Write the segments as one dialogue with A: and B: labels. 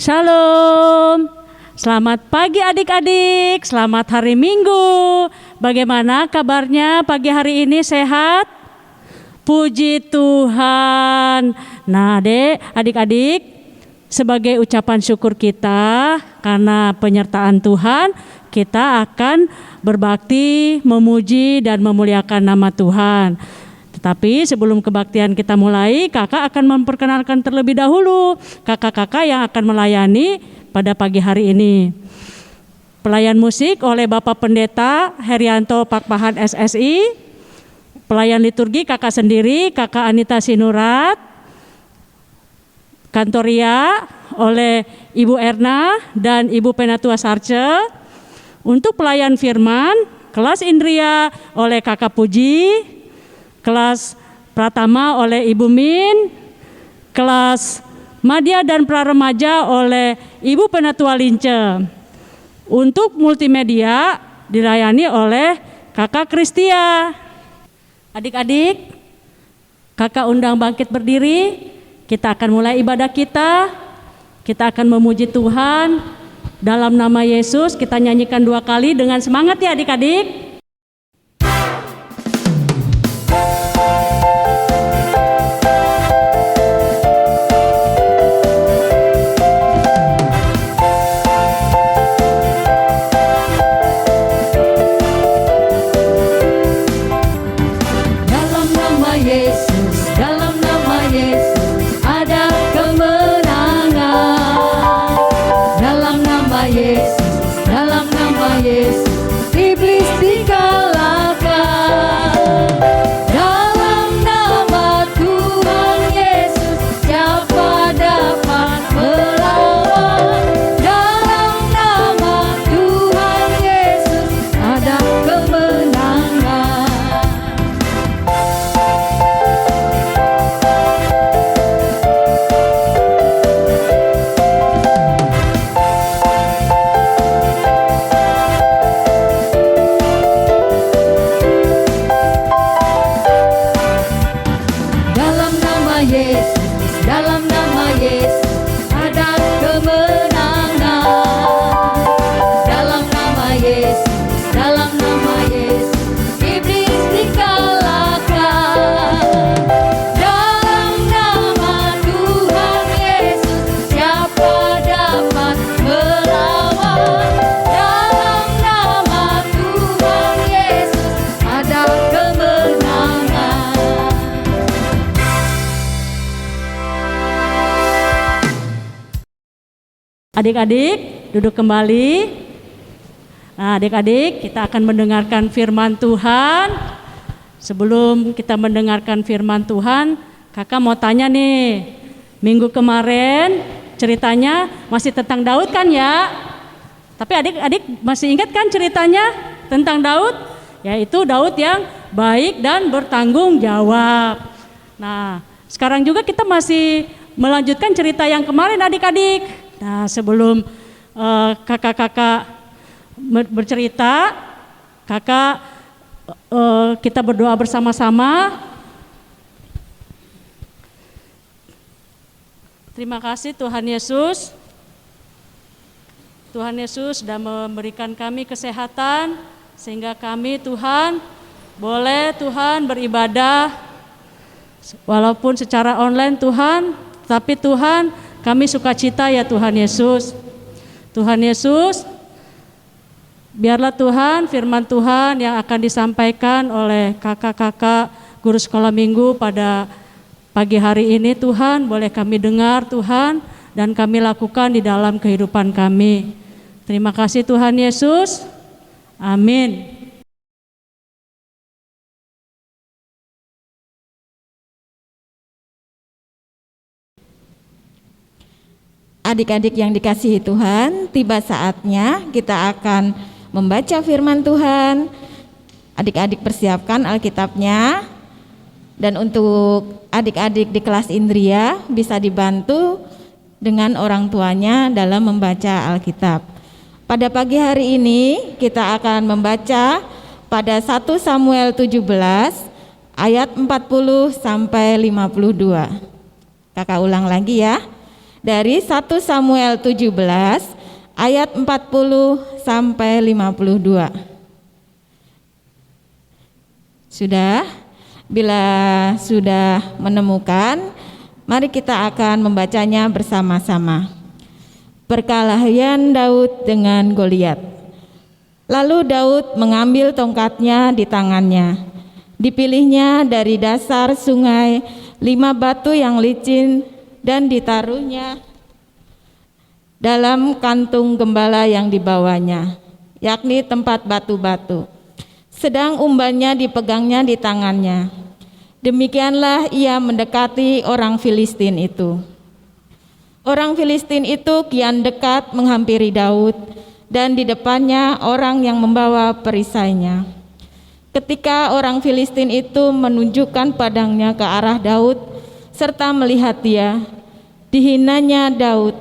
A: Shalom. Selamat pagi adik-adik, selamat hari Minggu. Bagaimana kabarnya pagi hari ini, sehat? Puji Tuhan. Nah, adik-adik, sebagai ucapan syukur kita karena penyertaan Tuhan, kita akan berbakti, memuji dan memuliakan nama Tuhan. Tetapi sebelum kebaktian kita mulai, kakak akan memperkenalkan terlebih dahulu kakak-kakak yang akan melayani pada pagi hari ini. Pelayan musik oleh Bapak Pendeta Herianto Pakpahan SSI. Pelayan liturgi kakak sendiri, Kakak Anita Sinurat. Kantoria oleh Ibu Erna dan Ibu Penatua Sarce. Untuk pelayan firman, kelas Indria oleh Kakak Puji. Kelas Pratama oleh Ibu Min, kelas Madya dan Praremaja oleh Ibu Penatua Lince. Untuk multimedia dilayani oleh Kakak Kristia. Adik-adik, kakak undang bangkit berdiri. Kita akan mulai ibadah kita. Kita akan memuji Tuhan dalam nama Yesus. Kita nyanyikan 2 kali dengan semangat ya adik-adik. Adik-adik, duduk kembali. Nah, adik-adik, kita akan mendengarkan firman Tuhan. Sebelum kita mendengarkan firman Tuhan, kakak mau tanya nih. Minggu kemarin ceritanya masih tentang Daud kan ya? Tapi adik-adik masih ingat kan ceritanya tentang Daud? Yaitu Daud yang baik dan bertanggung jawab. Nah, sekarang juga kita masih melanjutkan cerita yang kemarin adik-adik. Nah, sebelum kakak-kakak bercerita, kita berdoa bersama-sama. Terima kasih Tuhan Yesus. Tuhan Yesus sudah memberikan kami kesehatan sehingga kami Tuhan boleh Tuhan beribadah walaupun secara online Tuhan, tapi Tuhan kami sukacita ya Tuhan Yesus. Tuhan Yesus, biarlah Tuhan firman Tuhan yang akan disampaikan oleh kakak-kakak guru sekolah minggu pada pagi hari ini Tuhan boleh kami dengar Tuhan dan kami lakukan di dalam kehidupan kami. Terima kasih Tuhan Yesus. Amin.
B: Adik-adik yang dikasihi Tuhan, tiba saatnya kita akan membaca firman Tuhan. Adik-adik persiapkan Alkitabnya. Dan untuk adik-adik di kelas Indria bisa dibantu dengan orang tuanya dalam membaca Alkitab. Pada pagi hari ini kita akan membaca pada 1 Samuel 17 ayat 40 sampai 52. Kakak ulang lagi ya. dari 1 Samuel 17 ayat 40 sampai 52. Sudah? Bila sudah menemukan, mari kita akan membacanya bersama-sama. Perkelahian Daud dengan Goliat. Lalu Daud mengambil tongkatnya di tangannya. Dipilihnya dari dasar sungai 5 batu yang licin dan ditaruhnya dalam kantung gembala yang dibawanya, yakni tempat batu-batu. Sedang umbannya dipegangnya di tangannya. Demikianlah ia mendekati orang Filistin itu. Orang Filistin itu kian dekat menghampiri Daud, dan di depannya orang yang membawa perisainya. Ketika orang Filistin itu menunjukkan pedangnya ke arah Daud serta melihat dia, dihinanya Daud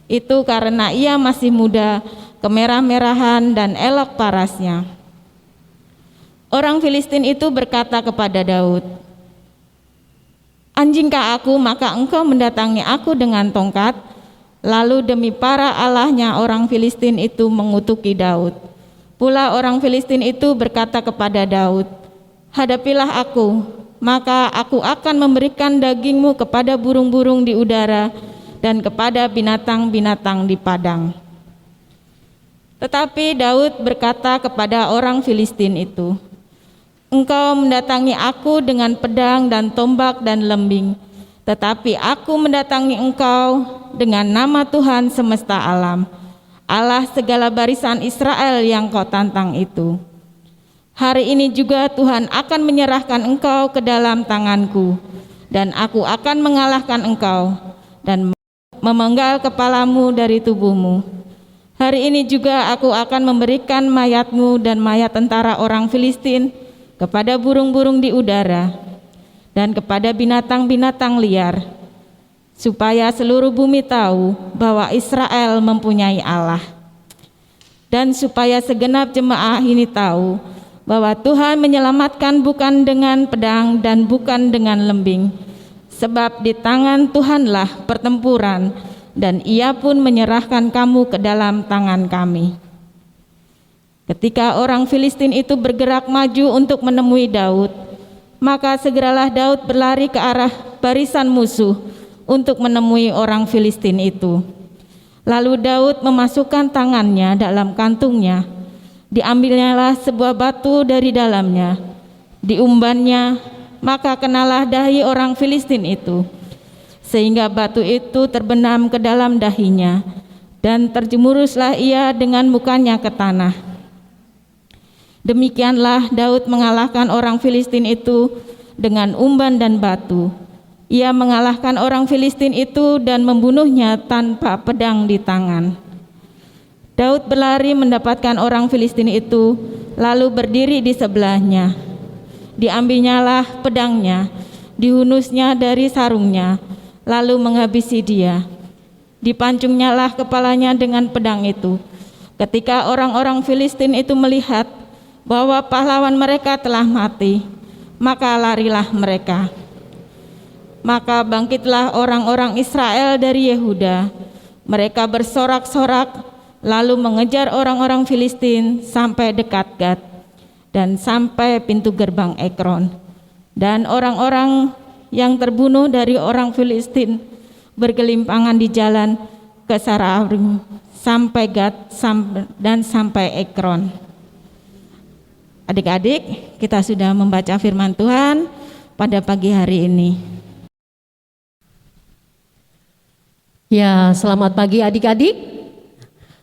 B: itu karena ia masih muda, kemerah-merahan dan elok parasnya. Orang Filistin itu berkata kepada Daud, "Anjingkah aku, maka engkau mendatangi aku dengan tongkat?" Lalu demi para allahnya orang Filistin itu mengutuki Daud. Pula orang Filistin itu berkata kepada Daud, "Hadapilah aku, maka aku akan memberikan dagingmu kepada burung-burung di udara dan kepada binatang-binatang di padang." Tetapi Daud berkata kepada orang Filistin itu, "Engkau mendatangi aku dengan pedang dan tombak dan lembing, tetapi aku mendatangi engkau dengan nama Tuhan semesta alam, Allah segala barisan Israel yang kau tantang itu. Hari ini juga Tuhan akan menyerahkan engkau ke dalam tanganku, dan aku akan mengalahkan engkau dan memenggal kepalamu dari tubuhmu. Hari ini juga aku akan memberikan mayatmu dan mayat tentara orang Filistin kepada burung-burung di udara dan kepada binatang-binatang liar, supaya seluruh bumi tahu bahwa Israel mempunyai Allah, dan supaya segenap jemaah ini tahu bahwa Tuhan menyelamatkan bukan dengan pedang dan bukan dengan lembing, sebab di tangan Tuhanlah pertempuran, dan ia pun menyerahkan kamu ke dalam tangan kami." Ketika orang Filistin itu bergerak maju untuk menemui Daud, maka segeralah Daud berlari ke arah barisan musuh untuk menemui orang Filistin itu. Lalu Daud memasukkan tangannya dalam kantungnya, diambilnyalah sebuah batu dari dalamnya, diumbannya, maka kenalah dahi orang Filistin itu, sehingga batu itu terbenam ke dalam dahinya, dan terjemuruslah ia dengan mukanya ke tanah. Demikianlah Daud mengalahkan orang Filistin itu dengan umban dan batu. Ia mengalahkan orang Filistin itu dan membunuhnya tanpa pedang di tangan. Daud berlari mendapatkan orang Filistin itu, lalu berdiri di sebelahnya. Diambilnyalah pedangnya, dihunusnya dari sarungnya, lalu menghabisi dia. Dipancungnyalah kepalanya dengan pedang itu. Ketika orang-orang Filistin itu melihat bahwa pahlawan mereka telah mati, maka larilah mereka. Maka bangkitlah orang-orang Israel dari Yehuda. Mereka bersorak-sorak lalu mengejar orang-orang Filistin sampai dekat Gat dan sampai pintu gerbang Ekron. Dan orang-orang yang terbunuh dari orang Filistin bergelimpangan di jalan ke Sararim sampai Gat dan sampai Ekron. Adik-adik, kita sudah membaca firman Tuhan pada pagi hari ini.
C: Ya, selamat pagi adik-adik.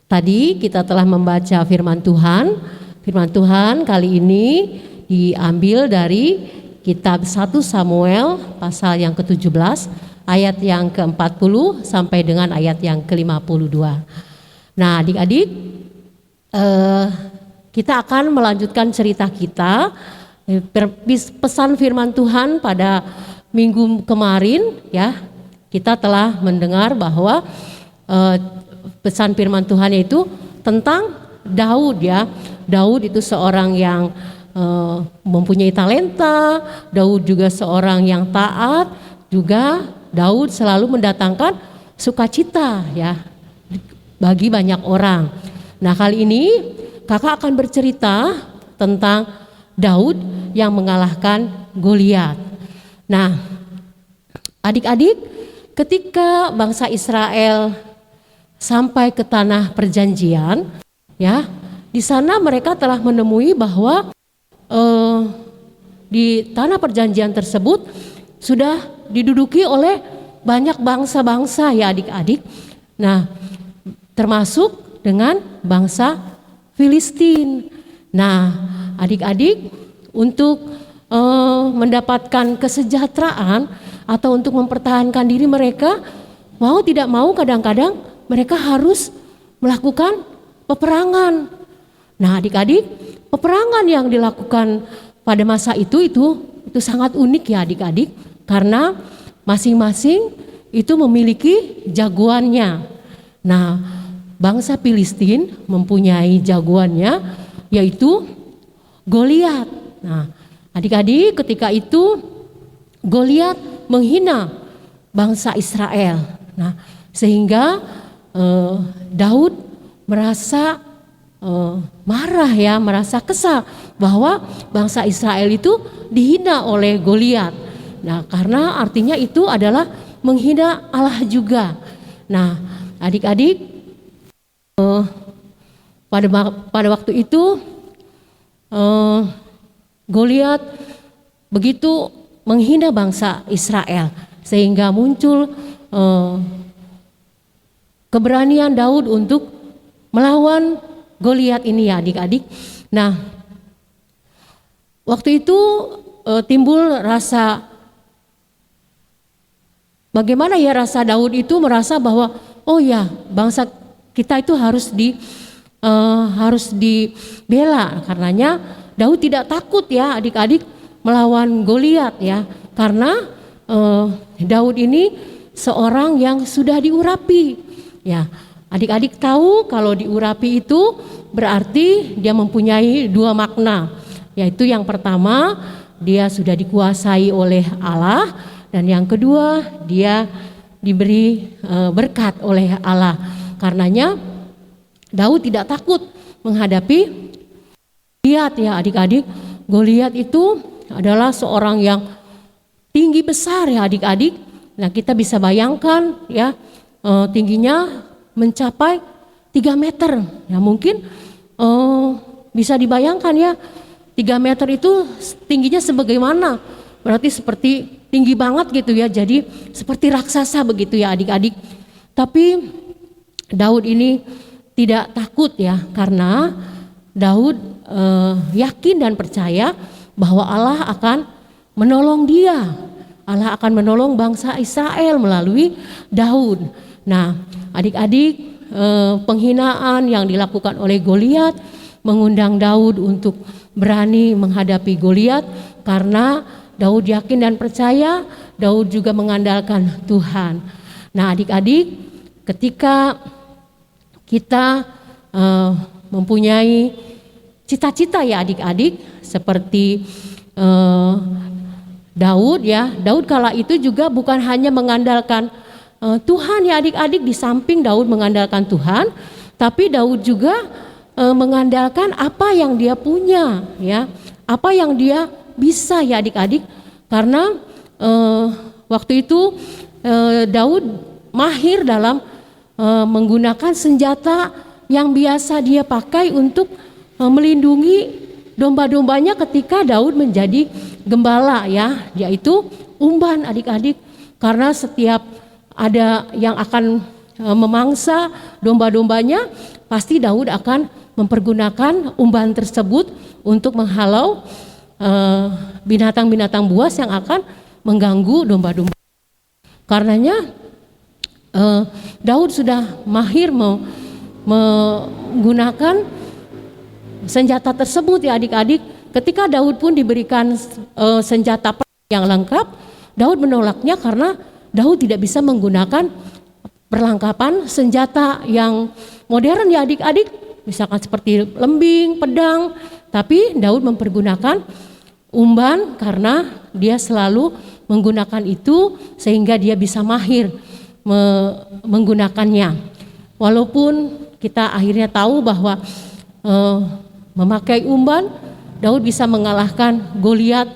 C: Tadi kita telah membaca firman Tuhan. Firman Tuhan kali ini diambil dari kitab 1 Samuel pasal yang ke-17 ayat yang ke-40 sampai dengan ayat yang ke-52. Nah, adik-adik, kita akan melanjutkan cerita kita, pesan firman Tuhan pada minggu kemarin ya. Kita telah mendengar bahwa pesan firman Tuhan itu tentang Daud ya. Daud itu seorang yang mempunyai talenta, Daud juga seorang yang taat, juga Daud selalu mendatangkan sukacita ya bagi banyak orang. Nah, kali ini kakak akan bercerita tentang Daud yang mengalahkan Goliat. Nah, adik-adik, ketika bangsa Israel sampai ke tanah perjanjian, ya, di sana mereka telah menemui bahwa di tanah perjanjian tersebut sudah diduduki oleh banyak bangsa-bangsa ya adik-adik. Nah, termasuk dengan bangsa Filistin. Nah, adik-adik, untuk mendapatkan kesejahteraan atau untuk mempertahankan diri mereka, mau tidak mau kadang-kadang mereka harus melakukan peperangan. Nah, adik-adik, peperangan yang dilakukan pada masa itu sangat unik ya adik-adik, karena masing-masing itu memiliki jagoannya. Nah, bangsa Filistin mempunyai jagoannya, yaitu Goliat. Nah, adik-adik, ketika itu Goliat menghina bangsa Israel. Nah, sehingga Daud merasa marah ya, merasa kesal bahwa bangsa Israel itu dihina oleh Goliat. Nah, karena artinya itu adalah menghina Allah juga. Nah, adik-adik, pada waktu itu Goliat begitu menghina bangsa Israel, sehingga muncul keberanian Daud untuk melawan Goliat ini ya adik-adik. Nah, waktu itu timbul rasa, bagaimana ya, rasa Daud itu merasa bahwa oh ya, bangsa kita itu harus dibela. Karenanya Daud tidak takut ya adik-adik melawan Goliat ya, karena Daud ini seorang yang sudah diurapi ya. Adik-adik tahu kalau diurapi itu berarti dia mempunyai dua makna, yaitu yang pertama dia sudah dikuasai oleh Allah, dan yang kedua dia diberi berkat oleh Allah. Karenanya Daud tidak takut menghadapi Goliat ya adik-adik. Goliat itu adalah seorang yang tinggi besar ya adik-adik. Nah, kita bisa bayangkan ya, tingginya mencapai 3 meter. Ya, mungkin bisa dibayangkan ya, 3 meter itu tingginya sebagaimana, berarti seperti tinggi banget gitu ya, jadi seperti raksasa begitu ya adik-adik. Tapi Daud ini tidak takut ya, karena Daud yakin dan percaya bahwa Allah akan menolong dia. Allah akan menolong bangsa Israel melalui Daud. Nah, adik-adik, penghinaan yang dilakukan oleh Goliat mengundang Daud untuk berani menghadapi Goliat, karena Daud yakin dan percaya, Daud juga mengandalkan Tuhan. Nah, adik-adik, ketika kita mempunyai cita-cita ya adik-adik, seperti Daud ya, Daud kala itu juga bukan hanya mengandalkan Tuhan ya adik-adik. Di samping Daud mengandalkan Tuhan, tapi Daud juga mengandalkan apa yang dia punya ya, apa yang dia bisa ya adik-adik. Karena waktu itu Daud mahir dalam menggunakan senjata yang biasa dia pakai untuk melindungi domba-dombanya ketika Daud menjadi gembala ya, yaitu umban adik-adik. Karena setiap ada yang akan memangsa domba-dombanya, pasti Daud akan mempergunakan umban tersebut untuk menghalau binatang-binatang buas yang akan mengganggu domba-domba. Karenanya Daud sudah mahir menggunakan senjata tersebut ya adik-adik. Ketika Daud pun diberikan senjata yang lengkap, Daud menolaknya karena Daud tidak bisa menggunakan perlengkapan senjata yang modern ya adik-adik, misalkan seperti lembing, pedang. Tapi Daud mempergunakan umban karena dia selalu menggunakan itu, sehingga dia bisa mahir menggunakannya. Walaupun kita akhirnya tahu bahwa memakai umban, Daud bisa mengalahkan Goliat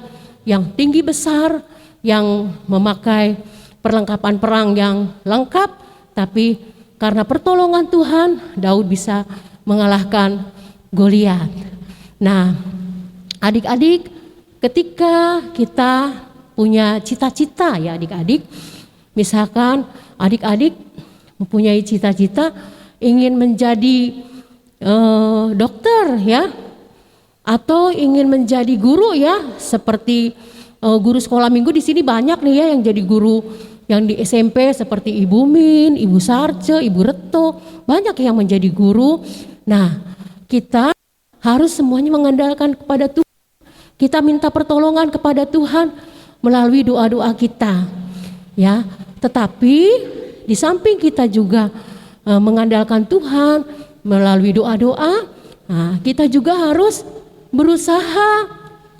C: yang tinggi besar, yang memakai perlengkapan perang yang lengkap, tapi karena pertolongan Tuhan, Daud bisa mengalahkan Goliat. Nah, adik-adik, ketika kita punya cita-cita ya adik-adik, misalkan adik-adik mempunyai cita-cita ingin menjadi dokter ya, atau ingin menjadi guru ya, seperti guru sekolah minggu di sini banyak nih ya yang jadi guru yang di SMP seperti Ibu Min, Ibu Sarce, Ibu Reto, banyak yang menjadi guru. Nah, kita harus semuanya mengandalkan kepada Tuhan. Kita minta pertolongan kepada Tuhan melalui doa-doa kita. Ya, tetapi di samping kita juga mengandalkan Tuhan melalui doa-doa, nah, kita juga harus berusaha.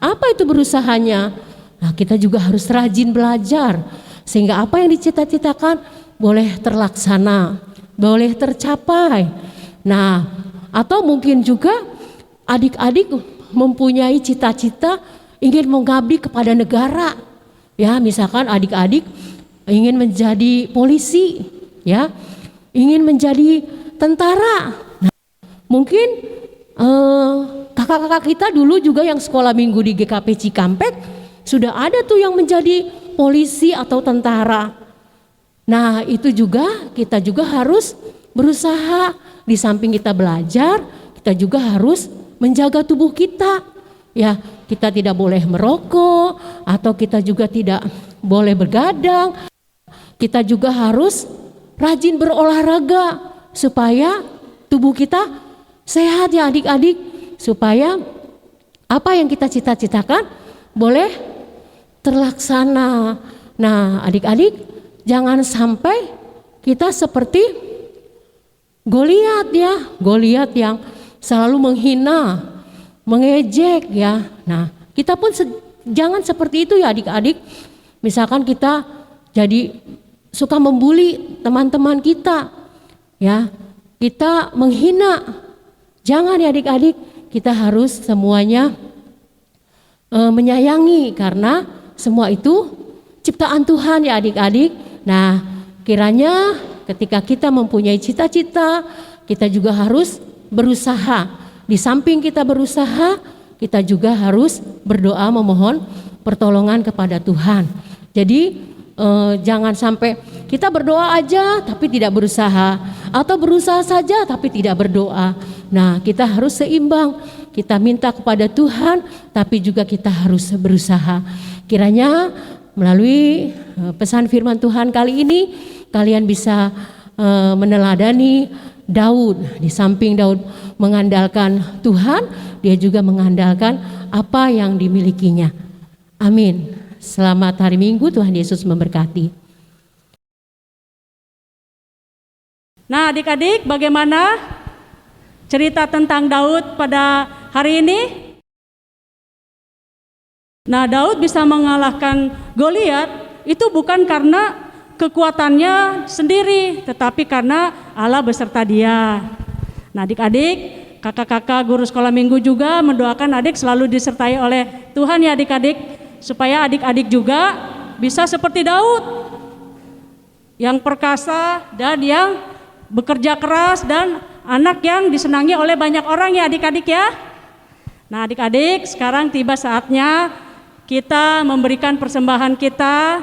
C: Apa itu berusahanya? Nah, kita juga harus rajin belajar sehingga apa yang dicita-citakan boleh terlaksana, boleh tercapai. Nah, atau mungkin juga adik-adik mempunyai cita-cita ingin mengabdi kepada negara. Ya, misalkan adik-adik ingin menjadi polisi, ya, ingin menjadi tentara. Nah, mungkin kakak-kakak kita dulu juga yang sekolah minggu di GKP Cikampek sudah ada tuh yang menjadi polisi atau tentara. Nah, itu juga kita juga harus berusaha. Di samping kita belajar, kita juga harus menjaga tubuh kita. Ya, kita tidak boleh merokok atau kita juga tidak boleh bergadang. Kita juga harus rajin berolahraga supaya tubuh kita sehat ya adik-adik, supaya apa yang kita cita-citakan boleh terlaksana. Nah, adik-adik, jangan sampai kita seperti Goliat ya, Goliat yang selalu menghina, mengejek ya. Nah, kita pun jangan seperti itu ya adik-adik. Misalkan kita jadi suka membuli teman-teman kita, ya, kita menghina. Jangan ya adik-adik, kita harus semuanya menyayangi karena semua itu ciptaan Tuhan ya adik-adik. Nah, kiranya ketika kita mempunyai cita-cita, kita juga harus berusaha. Di samping kita berusaha, kita juga harus berdoa memohon pertolongan kepada Tuhan. Jadi jangan sampai kita berdoa aja tapi tidak berusaha, atau berusaha saja tapi tidak berdoa. Nah, kita harus seimbang. Kita minta kepada Tuhan tapi juga kita harus berusaha. Kiranya melalui pesan firman Tuhan kali ini kalian bisa meneladani Daud. Di samping Daud mengandalkan Tuhan, dia juga mengandalkan apa yang dimilikinya. Amin. Selamat hari Minggu, Tuhan Yesus memberkati.
A: Nah, adik-adik, bagaimana cerita tentang Daud pada hari ini? Nah, Daud bisa mengalahkan Goliat itu bukan karena kekuatannya sendiri, tetapi karena Allah beserta dia. Nah, adik-adik, kakak-kakak guru sekolah minggu juga mendoakan adik selalu disertai oleh Tuhan ya adik-adik, supaya adik-adik juga bisa seperti Daud, yang perkasa dan yang bekerja keras dan anak yang disenangi oleh banyak orang ya adik-adik ya. Nah, adik-adik, sekarang tiba saatnya kita memberikan persembahan kita.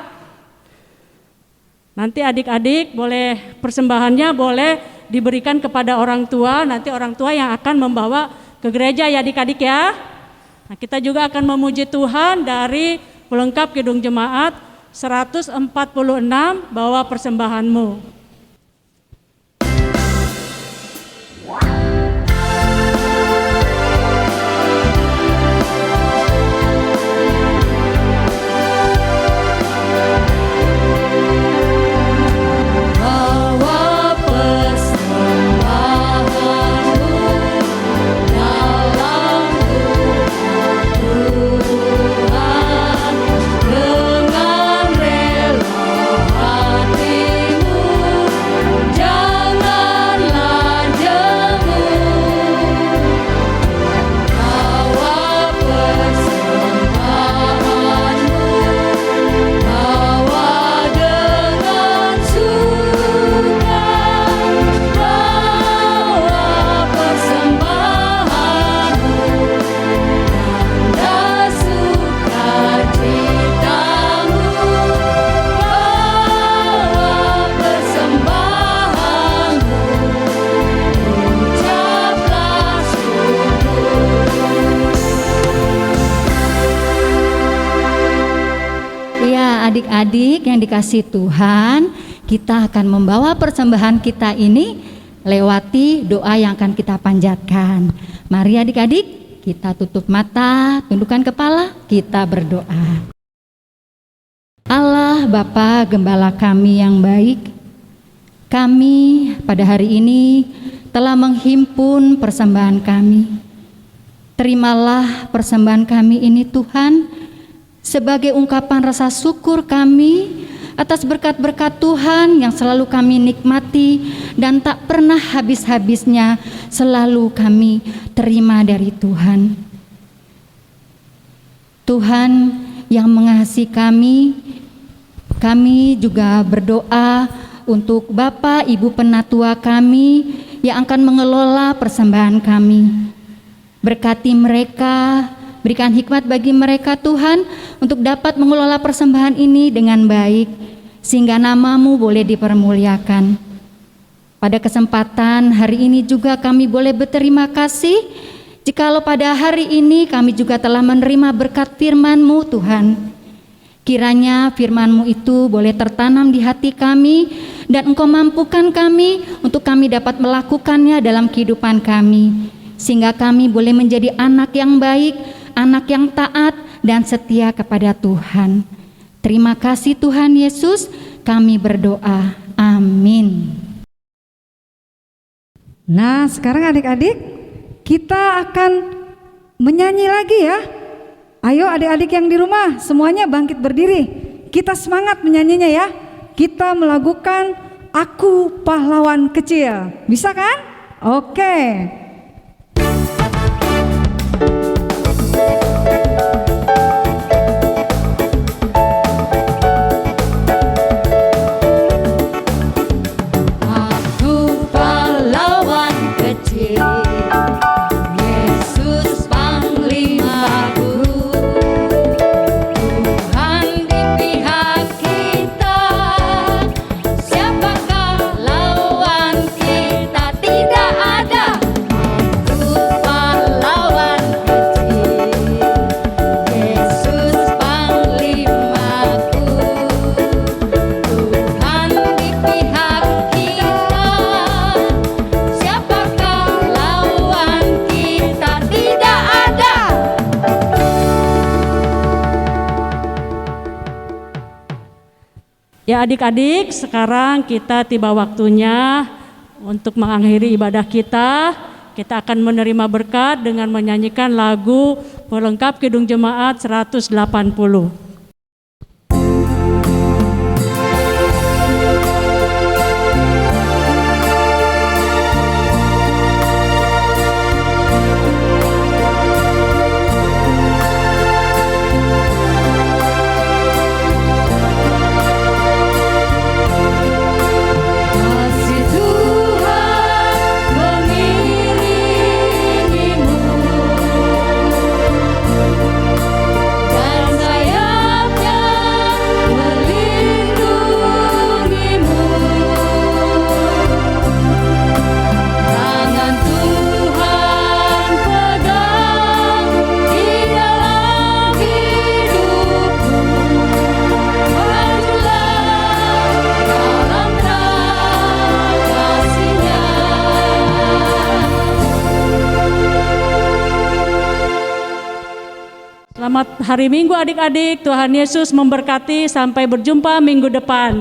A: Nanti adik-adik boleh persembahannya boleh diberikan kepada orang tua, nanti orang tua yang akan membawa ke gereja ya adik-adik ya. Nah, kita juga akan memuji Tuhan dari pelengkap Kidung Jemaat 146, bawa persembahanmu.
D: Dengan rela hatimu adik-adik yang dikasihi Tuhan, kita akan membawa persembahan kita ini lewati doa yang akan kita panjatkan. Mari adik-adik, kita tutup mata, tundukkan kepala, kita berdoa. Allah Bapa Gembala kami yang baik, kami pada hari ini telah menghimpun persembahan kami. Terimalah persembahan kami ini Tuhan, sebagai ungkapan rasa syukur kami atas berkat-berkat Tuhan yang selalu kami nikmati dan tak pernah habis-habisnya selalu kami terima dari Tuhan. Tuhan yang mengasihi kami juga berdoa untuk Bapak Ibu Penatua kami yang akan mengelola persembahan kami. Berkati mereka, berikan hikmat bagi mereka Tuhan untuk dapat mengelola persembahan ini dengan baik, sehingga nama-Mu boleh dipermuliakan. Pada kesempatan hari ini juga kami boleh berterima kasih, jikalau pada hari ini kami juga telah menerima berkat firman-Mu Tuhan. Kiranya firman-Mu itu boleh tertanam di hati kami dan Engkau mampukan kami untuk kami dapat melakukannya dalam kehidupan kami, sehingga kami boleh menjadi anak yang baik, anak yang taat dan setia kepada Tuhan. Terima kasih Tuhan Yesus, kami berdoa. Amin.
E: Nah, sekarang adik-adik, kita akan menyanyi lagi ya. Ayo adik-adik yang di rumah, semuanya bangkit berdiri. Kita semangat menyanyinya ya. Kita melakukan Aku Pahlawan Kecil. Bisa kan? Oke.
D: Aku pahlawan kecil, Yesus panglimaku, Tuhan di pihak kita, siapakah lawan kita? Tidak ada. Aku pahlawan kecil, Yesus panglimaku, Tuhan di pihak kita, siapakah lawan kita? Tidak ada.
A: Ya adik-adik, sekarang kita tiba waktunya untuk mengakhiri ibadah kita. Kita akan menerima berkat dengan menyanyikan lagu pelengkap Kidung Jemaat 180.
D: Kasih Tuhan mengiringimu dan sayapnya melindungimu. Tangan Tuhan pegang di dalam hidupmu. Majulah dalam kasih-Nya.
A: Selamat hari Minggu adik-adik, Tuhan Yesus memberkati, sampai berjumpa minggu depan.